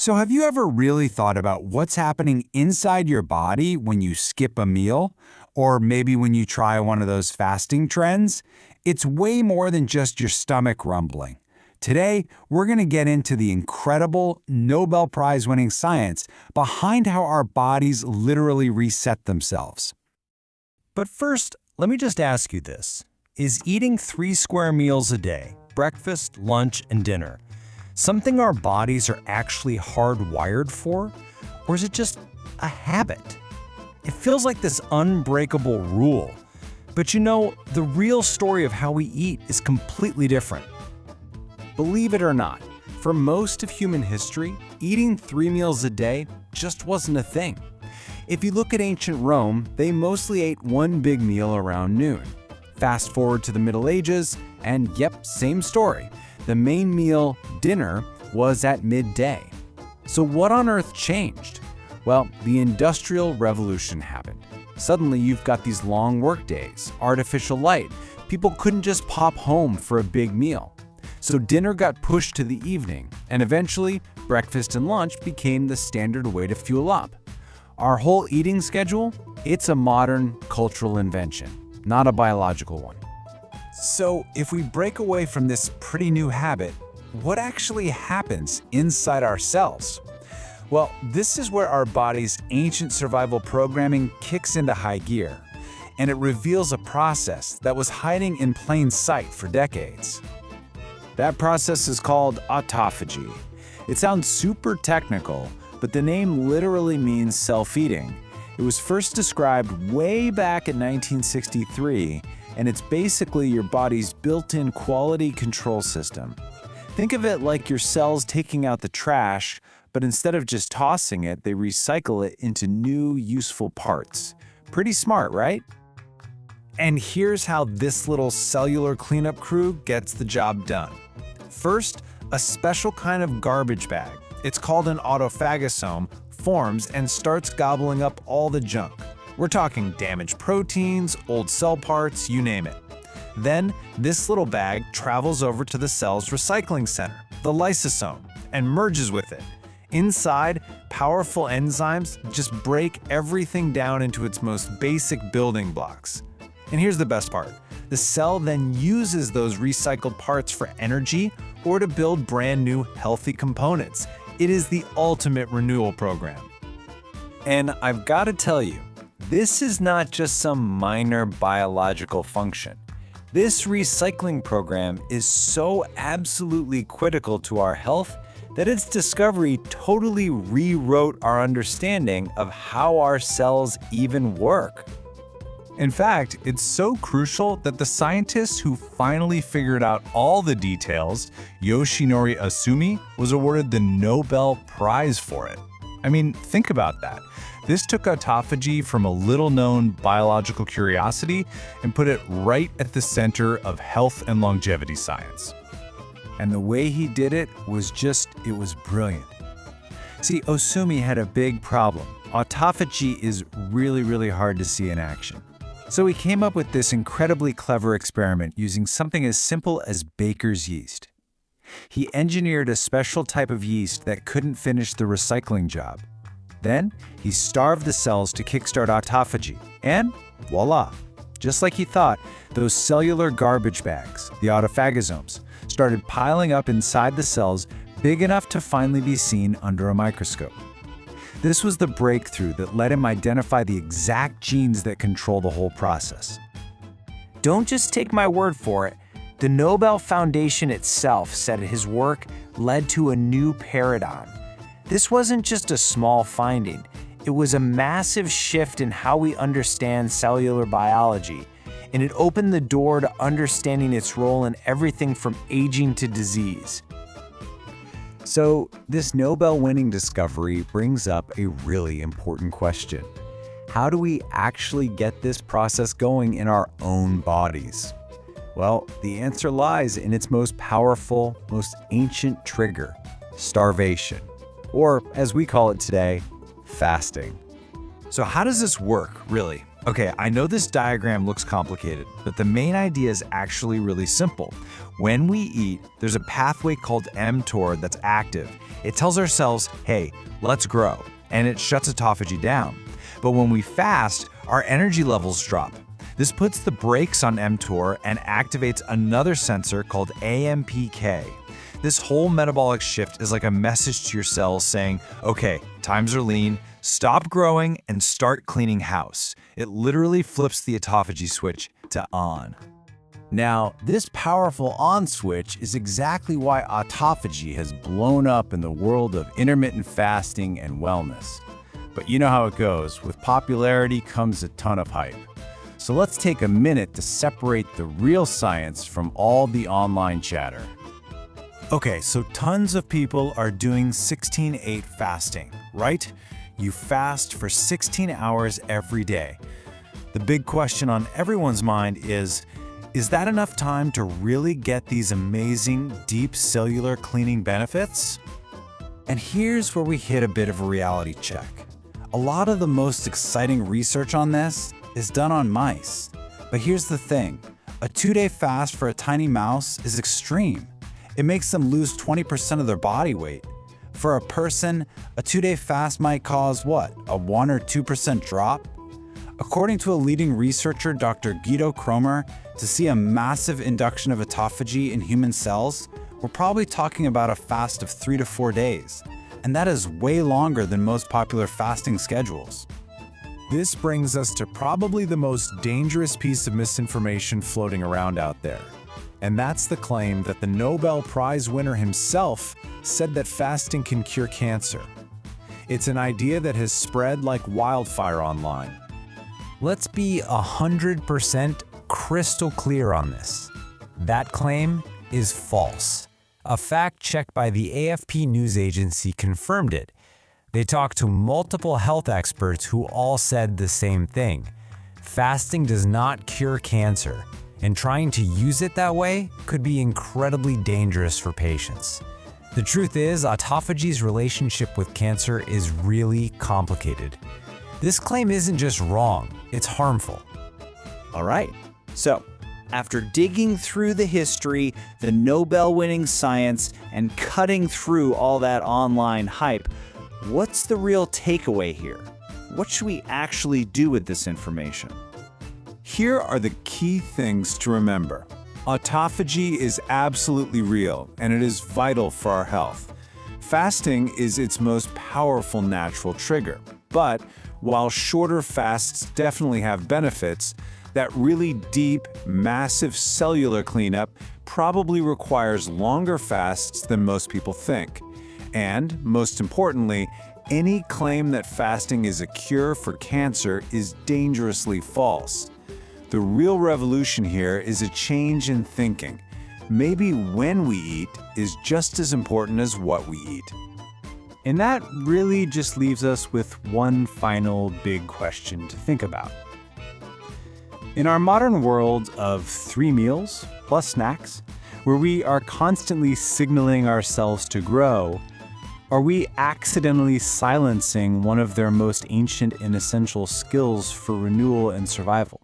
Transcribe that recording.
So have you ever really thought about what's happening inside your body when you skip a meal? Or maybe when you try one of those fasting trends? It's way more than just your stomach rumbling. Today, we're going to get into the incredible Nobel Prize winning science behind how our bodies literally reset themselves. But first, let me just ask you this. Is eating 3 square meals a day, breakfast, lunch, and dinner, something our bodies are actually hardwired for? Or is it just a habit? It feels like this unbreakable rule. But you know, the real story of how we eat is completely different. Believe it or not, for most of human history, eating 3 meals a day just wasn't a thing. If you look at ancient Rome, they mostly ate one big meal around noon. Fast forward to the Middle Ages, and yep, same story. The main meal, dinner, was at midday. So what on earth changed? Well, the Industrial Revolution happened. Suddenly you've got these long work days, artificial light. People couldn't just pop home for a big meal. So dinner got pushed to the evening, and eventually breakfast and lunch became the standard way to fuel up. Our whole eating schedule, it's a modern cultural invention, not a biological one. So if we break away from this pretty new habit, what actually happens inside our cells? Well, this is where our body's ancient survival programming kicks into high gear, and it reveals a process that was hiding in plain sight for decades. That process is called autophagy. It sounds super technical, but the name literally means self-eating. It was first described way back in 1963, and it's basically your body's built-in quality control system. Think of it like your cells taking out the trash, but instead of just tossing it, they recycle it into new, useful parts. Pretty smart, right? And here's how this little cellular cleanup crew gets the job done. First, a special kind of garbage bag. It's called an autophagosome, forms and starts gobbling up all the junk. We're talking damaged proteins, old cell parts, you name it. Then, this little bag travels over to the cell's recycling center, the lysosome, and merges with it. Inside, powerful enzymes just break everything down into its most basic building blocks. And here's the best part. The cell then uses those recycled parts for energy or to build brand new healthy components. It is the ultimate renewal program. And I've got to tell you, this is not just some minor biological function. This recycling program is so absolutely critical to our health that its discovery totally rewrote our understanding of how our cells even work. In fact, it's so crucial that the scientist who finally figured out all the details, Yoshinori Asumi, was awarded the Nobel Prize for it. I mean, think about that. This took autophagy from a little-known biological curiosity and put it right at the center of health and longevity science. And the way he did it was brilliant. See, Osumi had a big problem. Autophagy is really hard to see in action. So he came up with this incredibly clever experiment using something as simple as baker's yeast. He engineered a special type of yeast that couldn't finish the recycling job. Then, he starved the cells to kickstart autophagy, and voila! Just like he thought, those cellular garbage bags, the autophagosomes, started piling up inside the cells big enough to finally be seen under a microscope. This was the breakthrough that let him identify the exact genes that control the whole process. Don't just take my word for it. The Nobel Foundation itself said his work led to a new paradigm. This wasn't just a small finding. It was a massive shift in how we understand cellular biology, and it opened the door to understanding its role in everything from aging to disease. So, this Nobel-winning discovery brings up a really important question. How do we actually get this process going in our own bodies? Well, the answer lies in its most powerful, most ancient trigger, starvation. Or, as we call it today, fasting. So how does this work, really? Okay, I know this diagram looks complicated, but the main idea is actually really simple. When we eat, there's a pathway called mTOR that's active. It tells our cells, hey, let's grow, and it shuts autophagy down. But when we fast, our energy levels drop. This puts the brakes on mTOR and activates another sensor called AMPK. This whole metabolic shift is like a message to your cells saying, okay, times are lean, stop growing and start cleaning house. It literally flips the autophagy switch to on. Now, this powerful on switch is exactly why autophagy has blown up in the world of intermittent fasting and wellness. But you know how it goes. With popularity comes a ton of hype. So let's take a minute to separate the real science from all the online chatter. Okay, so tons of people are doing 16/8 fasting, right? You fast for 16 hours every day. The big question on everyone's mind is that enough time to really get these amazing deep cellular cleaning benefits? And here's where we hit a bit of a reality check. A lot of the most exciting research on this is done on mice. But here's the thing, a 2-day fast for a tiny mouse is extreme. It makes them lose 20% of their body weight. For a person, a 2-day fast might cause what, a 1 or 2% drop? According to a leading researcher, Dr. Guido Kromer, to see a massive induction of autophagy in human cells, we're probably talking about a fast of 3 to 4 days. And that is way longer than most popular fasting schedules. This brings us to probably the most dangerous piece of misinformation floating around out there. And that's the claim that the Nobel Prize winner himself said that fasting can cure cancer. It's an idea that has spread like wildfire online. Let's be 100% crystal clear on this. That claim is false. A fact check by the AFP news agency confirmed it. They talked to multiple health experts who all said the same thing. Fasting does not cure cancer, and trying to use it that way could be incredibly dangerous for patients. The truth is, autophagy's relationship with cancer is really complicated. This claim isn't just wrong, it's harmful. All right, so after digging through the history, the Nobel-winning science, and cutting through all that online hype, what's the real takeaway here? What should we actually do with this information? Here are the key things to remember. Autophagy is absolutely real, and it is vital for our health. Fasting is its most powerful natural trigger. But while shorter fasts definitely have benefits, that really deep, massive cellular cleanup probably requires longer fasts than most people think. And, most importantly, any claim that fasting is a cure for cancer is dangerously false. The real revolution here is a change in thinking. Maybe when we eat is just as important as what we eat. And that really just leaves us with one final big question to think about. In our modern world of 3 meals plus snacks, where we are constantly signaling ourselves to grow, are we accidentally silencing one of their most ancient and essential skills for renewal and survival?